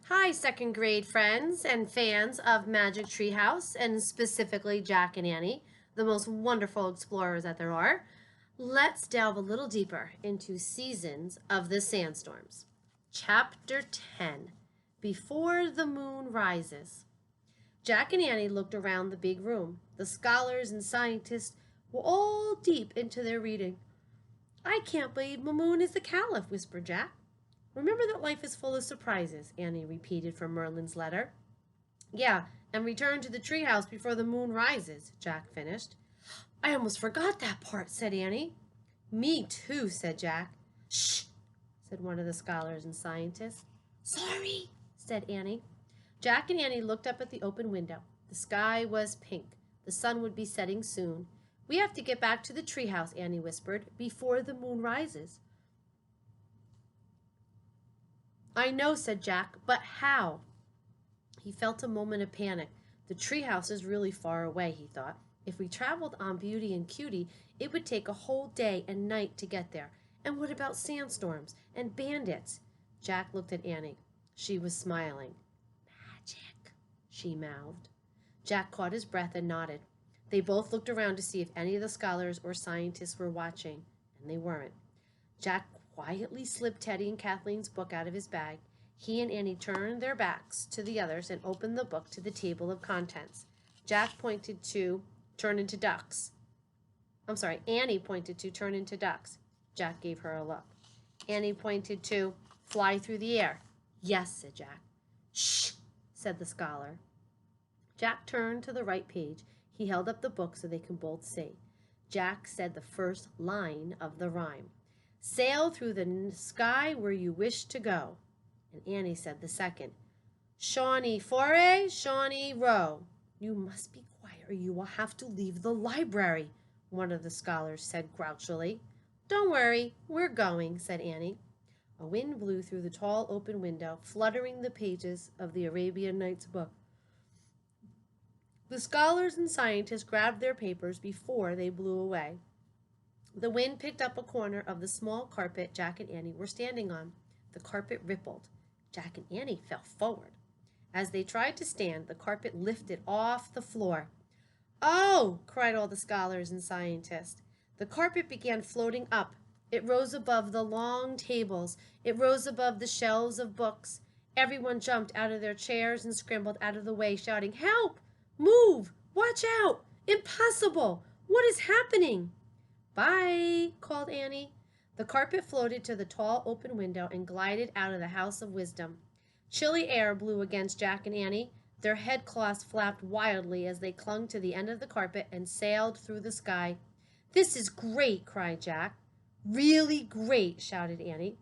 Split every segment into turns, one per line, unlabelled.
Hi, second grade friends and fans of Magic Tree House, and specifically Jack and Annie, the most wonderful explorers that there are. Let's delve a little deeper into Seasons of the Sandstorms. Chapter 10 Before the Moon Rises. Jack and Annie looked around the big room. The scholars and scientists were all deep into their reading. I can't believe Mamoon is the Caliph, whispered Jack. Remember that life is full of surprises, Annie repeated from Merlin's letter. Yeah, and return to the treehouse before the moon rises, Jack finished. I almost forgot that part, said Annie. Me too, said Jack. Shh, said one of the scholars and scientists. Sorry, said Annie. Jack and Annie looked up at the open window. The sky was pink. The sun would be setting soon. We have to get back to the treehouse, Annie whispered, before the moon rises. I know, said Jack, but how? He felt a moment of panic. The treehouse is really far away, he thought. If we traveled on Beauty and Cutie, it would take a whole day and night to get there. And what about sandstorms and bandits? Jack looked at Annie. She was smiling. Magic, she mouthed. Jack caught his breath and nodded. They both looked around to see if any of the scholars or scientists were watching, and they weren't. Jack quietly slipped Teddy and Kathleen's book out of his bag. He and Annie turned their backs to the others and opened the book to the table of contents. Jack pointed to turn into ducks. Annie pointed to turn into ducks. Jack gave her a look. Annie pointed to fly through the air. Yes, said Jack. Shh, said the scholar. Jack turned to the right page. He held up the book so they could both see. Jack said the first line of the rhyme. Sail through the sky where you wish to go. And Annie said the second. Shawnee foray, Shawnee row. You must be quiet or you will have to leave the library, one of the scholars said grouchily. Don't worry, we're going, said Annie. A wind blew through the tall open window, fluttering the pages of the Arabian Nights book. The scholars and scientists grabbed their papers before they blew away. The wind picked up a corner of the small carpet Jack and Annie were standing on. The carpet rippled. Jack and Annie fell forward. As they tried to stand, the carpet lifted off the floor. Oh, cried all the scholars and scientists. The carpet began floating up. It rose above the long tables. It rose above the shelves of books. Everyone jumped out of their chairs and scrambled out of the way, shouting, Help! Move! Watch out! Impossible! What is happening? Bye, called Annie. The carpet floated to the tall open window and glided out of the House of Wisdom. Chilly air blew against Jack and Annie. Their headcloths flapped wildly as they clung to the end of the carpet and sailed through the sky. This is great, cried Jack. Really great, shouted Annie.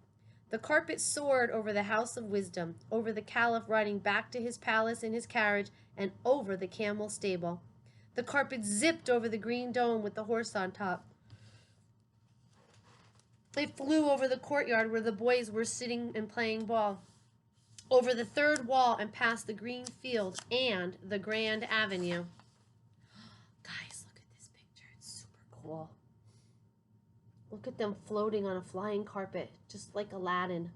The carpet soared over the House of Wisdom, over the Caliph riding back to his palace in his carriage, and over the camel stable. The carpet zipped over the green dome with the horse on top. It flew over the courtyard where the boys were sitting and playing ball, over the third wall and past the green field and the grand avenue. Guys, look at this picture. It's super cool. Look at them floating on a flying carpet, just like Aladdin.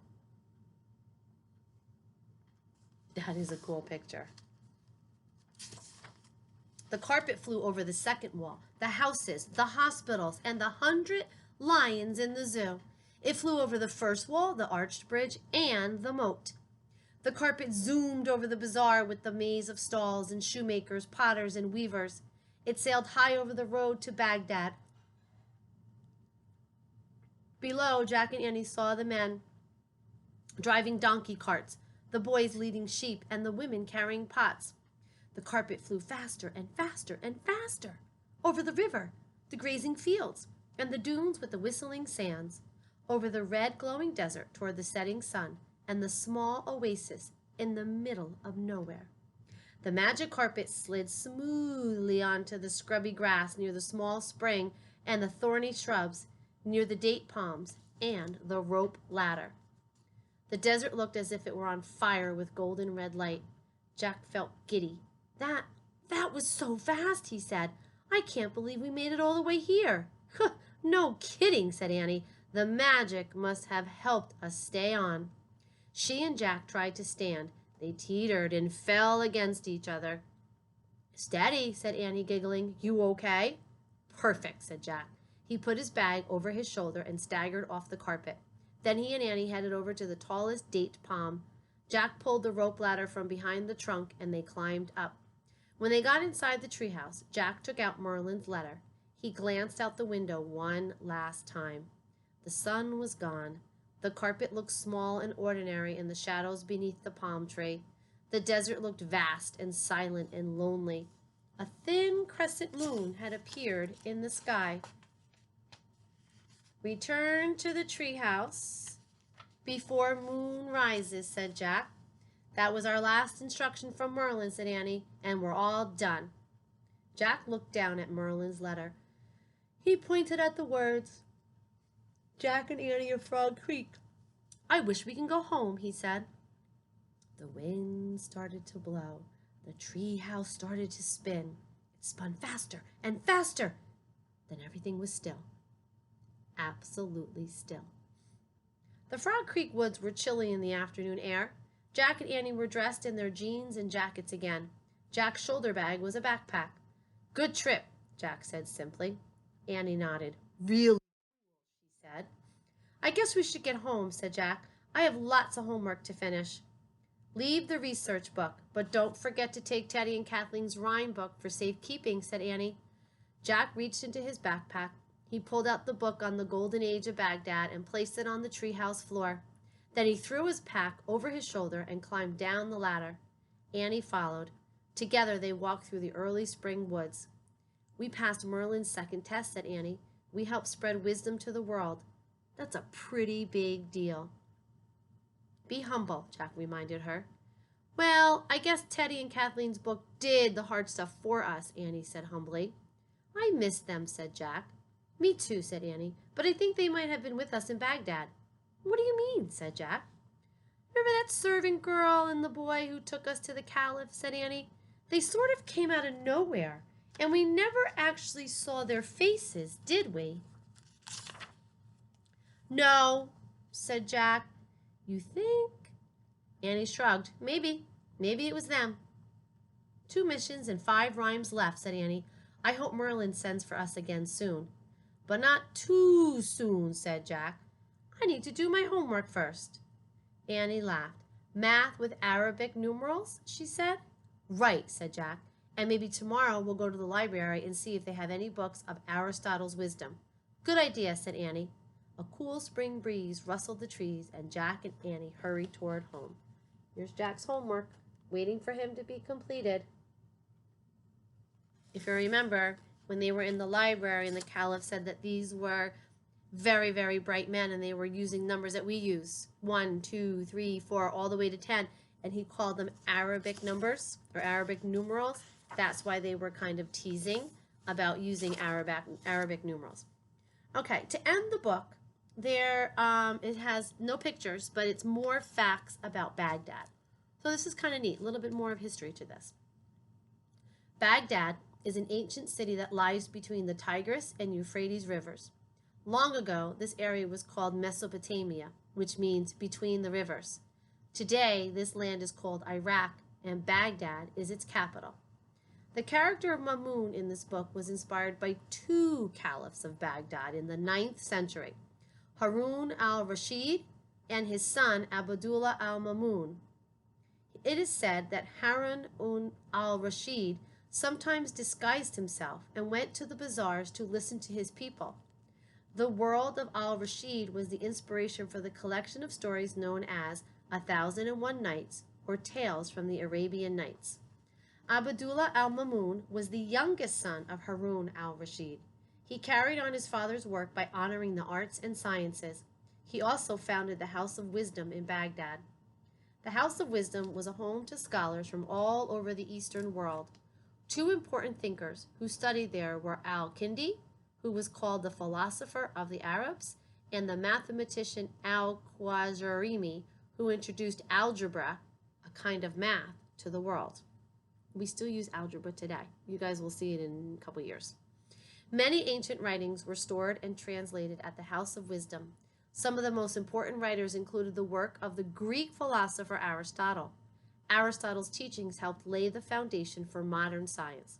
That is a cool picture. The carpet flew over the second wall, the houses, the hospitals, and the 100 lions in the zoo. It flew over the first wall, the arched bridge, and the moat. The carpet zoomed over the bazaar with the maze of stalls and shoemakers, potters, and weavers. It sailed high over the road to Baghdad. Below, Jack and Annie saw the men driving donkey carts, the boys leading sheep, and the women carrying pots. The carpet flew faster and faster and faster over the river, the grazing fields, and the dunes with the whistling sands, over the red glowing desert toward the setting sun, and the small oasis in the middle of nowhere. The magic carpet slid smoothly onto the scrubby grass near the small spring and the thorny shrubs near the date palms and the rope ladder. The desert looked as if it were on fire with golden red light. Jack felt giddy. That was so fast, he said. I can't believe we made it all the way here. No kidding, said Annie. The magic must have helped us stay on. She and Jack tried to stand. They teetered and fell against each other. Steady, said Annie, giggling. You okay? Perfect, said Jack. He put his bag over his shoulder and staggered off the carpet. Then he and Annie headed over to the tallest date palm. Jack pulled the rope ladder from behind the trunk and they climbed up. When they got inside the treehouse, Jack took out Merlin's letter. He glanced out the window one last time. The sun was gone. The carpet looked small and ordinary in the shadows beneath the palm tree. The desert looked vast and silent and lonely. A thin crescent moon had appeared in the sky. Return to the treehouse before moon rises, said Jack. That was our last instruction from Merlin, said Annie, and we're all done. Jack looked down at Merlin's letter. He pointed at the words, Jack and Annie of Frog Creek. I wish we can go home, he said. The wind started to blow. The treehouse started to spin. It spun faster and faster. Then everything was still. Absolutely still. The Frog Creek woods were chilly in the afternoon air. Jack and Annie were dressed in their jeans and jackets again. Jack's shoulder bag was a backpack. Good trip, Jack said simply. Annie nodded. Really, she said. I guess we should get home, said Jack. I have lots of homework to finish. Leave the research book, but don't forget to take Teddy and Kathleen's rhyme book for safekeeping, said Annie. Jack reached into his backpack. He pulled out the book on the golden age of Baghdad and placed it on the treehouse floor. Then he threw his pack over his shoulder and climbed down the ladder. Annie followed. Together they walked through the early spring woods. We passed Merlin's second test, said Annie. We helped spread wisdom to the world. That's a pretty big deal. Be humble, Jack reminded her. Well, I guess Teddy and Kathleen's book did the hard stuff for us, Annie said humbly. I miss them, said Jack. Me too, said Annie, but I think they might have been with us in Baghdad. What do you mean, said Jack. Remember that servant girl and the boy who took us to the Caliph, said Annie. They sort of came out of nowhere, and we never actually saw their faces, did we? No, said Jack. You think? Annie shrugged. Maybe it was them. 2 missions and 5 rhymes left, said Annie. I hope Merlin sends for us again soon. But not too soon, said Jack. I need to do my homework first. Annie laughed. Math with Arabic numerals, she said. Right, said Jack. And maybe tomorrow we'll go to the library and see if they have any books of Aristotle's wisdom. Good idea, said Annie. A cool spring breeze rustled the trees, and Jack and Annie hurried toward home. Here's Jack's homework, waiting for him to be completed. If you remember, when they were in the library and the Caliph said that these were very, very bright men and they were using numbers that we use, 1, 2, 3, 4, all the way to 10, and he called them Arabic numbers or Arabic numerals. That's why they were kind of teasing about using Arabic numerals. Okay, to end the book, there it has no pictures, but it's more facts about Baghdad. So this is kind of neat, a little bit more of history to this. Baghdad is an ancient city that lies between the Tigris and Euphrates rivers. Long ago, this area was called Mesopotamia, which means between the rivers. Today, this land is called Iraq, and Baghdad is its capital. The character of Mamun in this book was inspired by 2 caliphs of Baghdad in the 9th century, Harun al-Rashid and his son Abdullah al-Mamun. It is said that Harun al-Rashid sometimes disguised himself and went to the bazaars to listen to his people. The world of al-Rashid was the inspiration for the collection of stories known as 1001 Nights, or Tales from the Arabian Nights. Abdullah al-Mamun was the youngest son of Harun al-Rashid. He carried on his father's work by honoring the arts and sciences. He also founded the House of Wisdom in Baghdad. The House of Wisdom was a home to scholars from all over the Eastern world. 2 important thinkers who studied there were al-Kindi, who was called the philosopher of the Arabs, and the mathematician al-Khwarizmi, who introduced algebra, a kind of math, to the world. We still use algebra today. You guys will see it in a couple years. Many ancient writings were stored and translated at the House of Wisdom. Some of the most important writers included the work of the Greek philosopher Aristotle. Aristotle's teachings helped lay the foundation for modern science.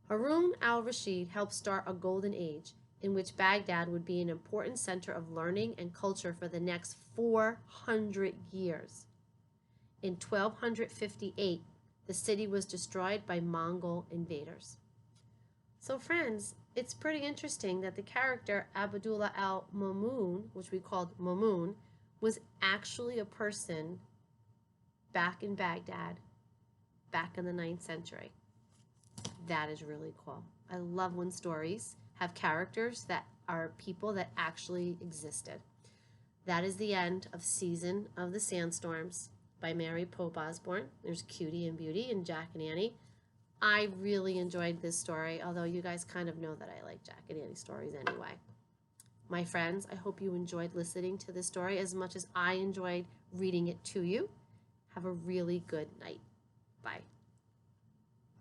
Harun al-Rashid helped start a golden age in which Baghdad would be an important center of learning and culture for the next 400 years. In 1258, the city was destroyed by Mongol invaders. So friends, it's pretty interesting that the character Abdullah al-Mamun, which we called Mamun, was actually a person back in Baghdad, back in the 9th century. That is really cool. I love when stories have characters that are people that actually existed. That is the end of Season of the Sandstorms by Mary Pope Osborne. There's Cutie and Beauty and Jack and Annie. I really enjoyed this story, although you guys kind of know that I like Jack and Annie stories anyway. My friends, I hope you enjoyed listening to this story as much as I enjoyed reading it to you. Have a really good night. Bye.